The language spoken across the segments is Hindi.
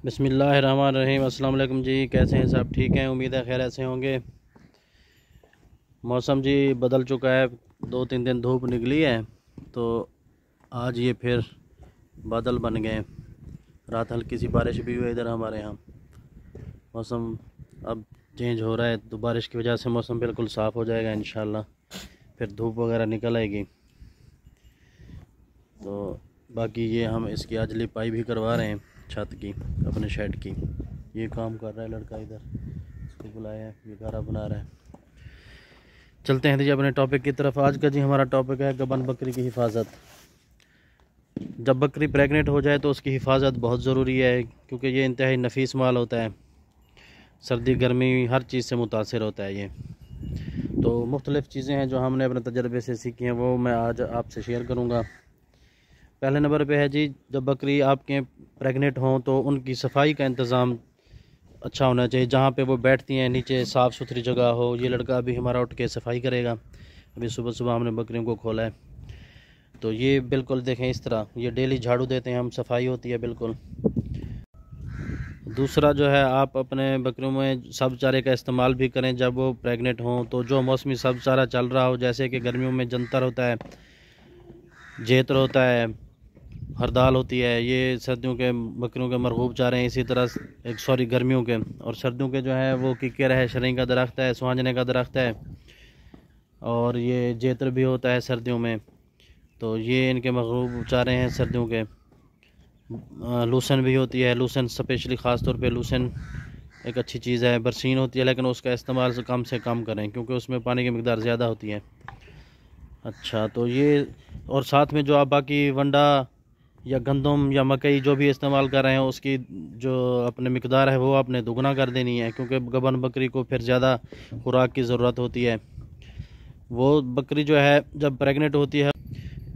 बिस्मिल्लाहिर्रहमानिर्रहीम। अस्सलाम वालेकुम जी, कैसे हैं सब? ठीक हैं, उम्मीद है खैर ऐसे होंगे। मौसम जी बदल चुका है, 2-3 दिन धूप निकली है तो आज ये फिर बादल बन गए। रात हल्की सी बारिश भी हुई इधर हमारे यहाँ। मौसम अब चेंज हो रहा है तो बारिश की वजह से मौसम बिल्कुल साफ़ हो जाएगा इंशाल्लाह, फिर धूप वगैरह निकल आएगी। तो बाकी ये हम इसकी आज लिपाई भी करवा रहे हैं छत की, अपने शेड की। ये काम कर रहा है लड़का इधर, इसको बुलाया है, ये घरा बना रहा है। चलते हैं जी अपने टॉपिक की तरफ। आज का जी हमारा टॉपिक है गबन बकरी की हिफाजत। जब बकरी प्रेग्नेंट हो जाए तो उसकी हिफाजत बहुत ज़रूरी है, क्योंकि ये इंतहाई नफीस माल होता है, सर्दी गर्मी हर चीज़ से मुतासिर होता है ये। तो मुख्तलिफ़ चीज़ें हैं जो हमने अपने तजर्बे से सीखी हैं, वो मैं आज आपसे शेयर करूँगा। पहले नंबर पे है जी, जब बकरी आपके प्रेग्नेंट हों तो उनकी सफाई का इंतज़ाम अच्छा होना चाहिए। जहाँ पे वो बैठती हैं नीचे साफ़ सुथरी जगह हो। ये लड़का अभी हमारा उठ के सफाई करेगा। अभी सुबह सुबह हमने बकरियों को खोला है तो ये बिल्कुल देखें इस तरह, ये डेली झाड़ू देते हैं हम, सफाई होती है बिल्कुल। दूसरा जो है, आप अपने बकरियों में सब चारे का इस्तेमाल भी करें जब वो प्रेग्नेंट हों। तो जो मौसमी सब चारा चल रहा हो, जैसे कि गर्मियों में जंतर होता है, जेत्र होता है, हरदाल होती है, ये सर्दियों के बकरियों के मरगूब चारे हैं। इसी तरह गर्मियों के और सर्दियों के जो है वो किकर है, शरीं का दरख्त है, सुहांजने का दरख्त है, और ये जेत्र भी होता है सर्दियों में। तो ये इनके मरगूब चारे हैं सर्दियों के। लूसन भी होती है, लूसन स्पेशली ख़ास तौर पे लूसन एक अच्छी चीज़ है। बरसीन होती है लेकिन उसका इस्तेमाल से कम करें, क्योंकि उसमें पानी की मिकदार ज़्यादा होती है। अच्छा, तो ये और साथ में जो आप बाकी वंडा या गंदम या मकई जो भी इस्तेमाल कर रहे हैं, उसकी जो अपने मिकदार है वो आपने दुगना कर देनी है, क्योंकि गबन बकरी को फिर ज़्यादा खुराक की ज़रूरत होती है। वो बकरी जो है जब प्रेग्नेंट होती है,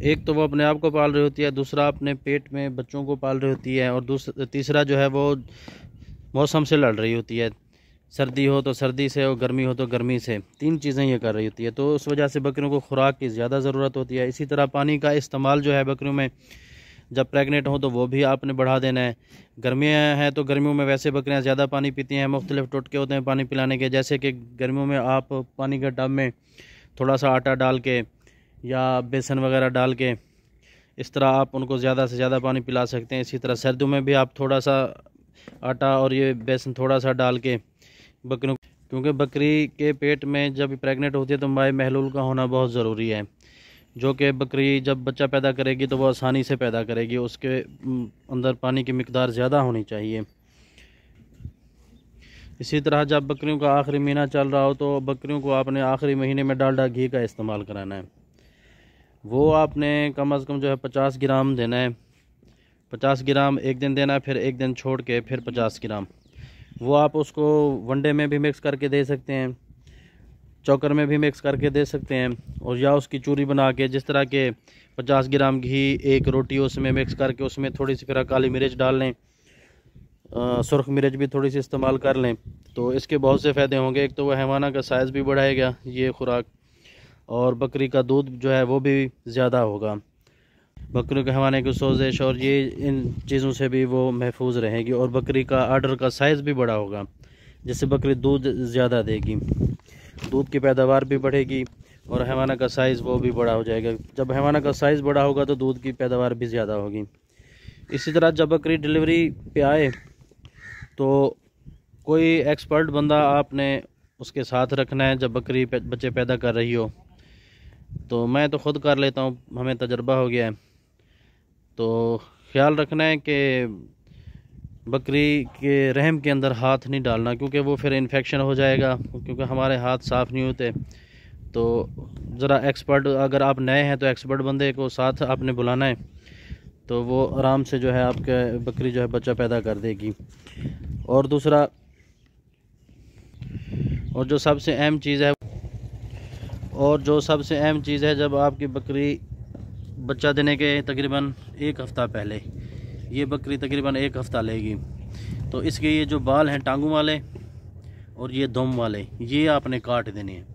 एक तो वो अपने आप को पाल रही होती है, दूसरा अपने पेट में बच्चों को पाल रही होती है, और तीसरा जो है वो मौसम से लड़ रही होती है। सर्दी हो तो सर्दी से और गर्मी हो तो गर्मी से, 3 चीज़ें ये कर रही होती है। तो उस वजह से बकरियों को खुराक की ज़्यादा ज़रूरत होती है। इसी तरह पानी का इस्तेमाल जो है बकरियों में जब प्रेग्नेंट हो तो वो भी आपने बढ़ा देना है। गर्मियाँ हैं तो गर्मियों में वैसे बकरियाँ ज़्यादा पानी पीती हैं, मुख्तलिफ टोटके होते हैं पानी पिलाने के। जैसे कि गर्मियों में आप पानी के टब में थोड़ा सा आटा डाल के या बेसन वगैरह डाल के, इस तरह आप उनको ज़्यादा से ज़्यादा पानी पिला सकते हैं। इसी तरह सर्दियों में भी आप थोड़ा सा आटा और ये बेसन थोड़ा सा डाल के बकरियों, क्योंकि बकरी के पेट में जब प्रेग्नेंट होती है तो माए महलूल का होना बहुत ज़रूरी है, जो कि बकरी जब बच्चा पैदा करेगी तो वो आसानी से पैदा करेगी। उसके अंदर पानी की मिकदार ज़्यादा होनी चाहिए। इसी तरह जब बकरियों का आखिरी महीना चल रहा हो तो बकरियों को आपने आखिरी महीने में डालडा घी का इस्तेमाल कराना है। वो आपने कम से कम जो है 50 ग्राम देना है। 50 ग्राम एक दिन देना है, फिर एक दिन छोड़ के फिर 50 ग्राम। वो आप उसको वनडे में भी मिक्स करके दे सकते हैं, चौकर में भी मिक्स करके दे सकते हैं, और या उसकी चूरी बना के, जिस तरह के 50 ग्राम घी एक रोटी उसमें मिक्स करके उसमें थोड़ी सी फिर काली मिर्च डाल लें, सुरख मिर्च भी थोड़ी सी इस्तेमाल कर लें। तो इसके बहुत से फ़ायदे होंगे। एक तो वह हैवाना का साइज़ भी बढ़ाएगा ये खुराक, और बकरी का दूध जो है वो भी ज़्यादा होगा। बकरियों के हवाने की सोजिश और ये इन चीज़ों से भी वो महफूज रहेगी, और बकरी का आर्डर का साइज़ भी बड़ा होगा, जिससे बकरी दूध ज़्यादा देगी, दूध की पैदावार भी बढ़ेगी और हैवाना का साइज़ वो भी बड़ा हो जाएगा। जब हैवाना का साइज़ बड़ा होगा तो दूध की पैदावार भी ज़्यादा होगी। इसी तरह जब बकरी डिलीवरी पे आए तो कोई एक्सपर्ट बंदा आपने उसके साथ रखना है जब बकरी बच्चे पैदा कर रही हो। तो मैं तो ख़ुद कर लेता हूँ, हमें तजर्बा हो गया है। तो ख्याल रखना है कि बकरी के रहम के अंदर हाथ नहीं डालना, क्योंकि वो फिर इन्फेक्शन हो जाएगा, क्योंकि हमारे हाथ साफ़ नहीं होते। तो ज़रा एक्सपर्ट, अगर आप नए हैं तो एक्सपर्ट बंदे को साथ आपने बुलाना है, तो वो आराम से जो है आपके बकरी जो है बच्चा पैदा कर देगी। और दूसरा, और जो सबसे अहम चीज़ है, जब आपकी बकरी बच्चा देने के तकरीबन 1 हफ़्ता पहले, ये बकरी तकरीबन 1 हफ़्ता लेगी, तो इसके ये जो बाल हैं टांगों वाले और ये दुम वाले, ये आपने काट देने हैं।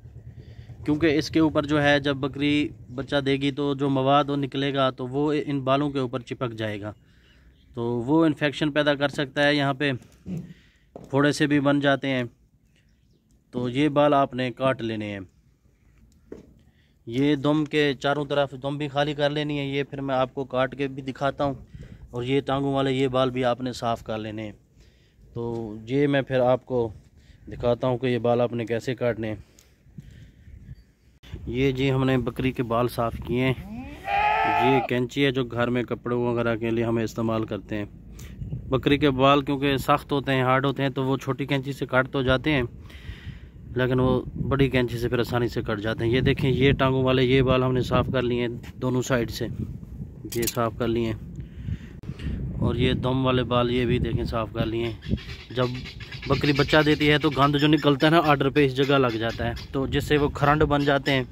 क्योंकि इसके ऊपर जो है, जब बकरी बच्चा देगी तो जो मवाद वो निकलेगा तो वो इन बालों के ऊपर चिपक जाएगा। तो वो इन्फेक्शन पैदा कर सकता है। यहाँ पे फोड़े से भी बन जाते हैं। तो ये बाल आपने काट लेने हैं। ये दुम के चारों तरफ दुम भी खाली कर लेनी है। ये फिर मैं आपको काट के भी दिखाता हूँ। और ये टांगों वाले ये बाल भी आपने साफ़ कर लेने हैं। तो ये मैं फिर आपको दिखाता हूँ कि ये बाल आपने कैसे काटने हैं। ये जी हमने बकरी के बाल साफ़ किए हैं। ये कैंची है जो घर में कपड़ों वगैरह के लिए हमें इस्तेमाल करते हैं। बकरी के बाल क्योंकि सख्त होते हैं, हार्ड होते हैं, तो वो छोटी कैंची से काट तो जाते हैं, लेकिन वो बड़ी कैंची से फिर आसानी से कट जाते हैं। ये देखें, ये टांगों वाले ये बाल हमने साफ़ कर लिए हैं दोनों साइड से, ये साफ़ कर लिए हैं। और ये दम वाले बाल ये भी देखें साफ़ कर लिए हैं। जब बकरी बच्चा देती है तो गंद जो निकलता है ना आर्डर पे इस जगह लग जाता है, तो जिससे वो खरंड बन जाते हैं,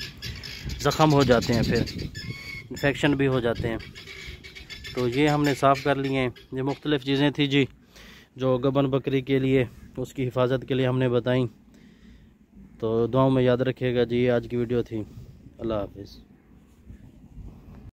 ज़ख़म हो जाते हैं, फिर इन्फेक्शन भी हो जाते हैं। तो ये हमने साफ़ कर लिए हैं। ये मुख्तलिफ़ चीज़ें थी जी जो गबन बकरी के लिए उसकी हिफाजत के लिए हमने बताई। तो दुआओं में याद रखिएगा जी। आज की वीडियो थी। अल्लाह हाफिज़।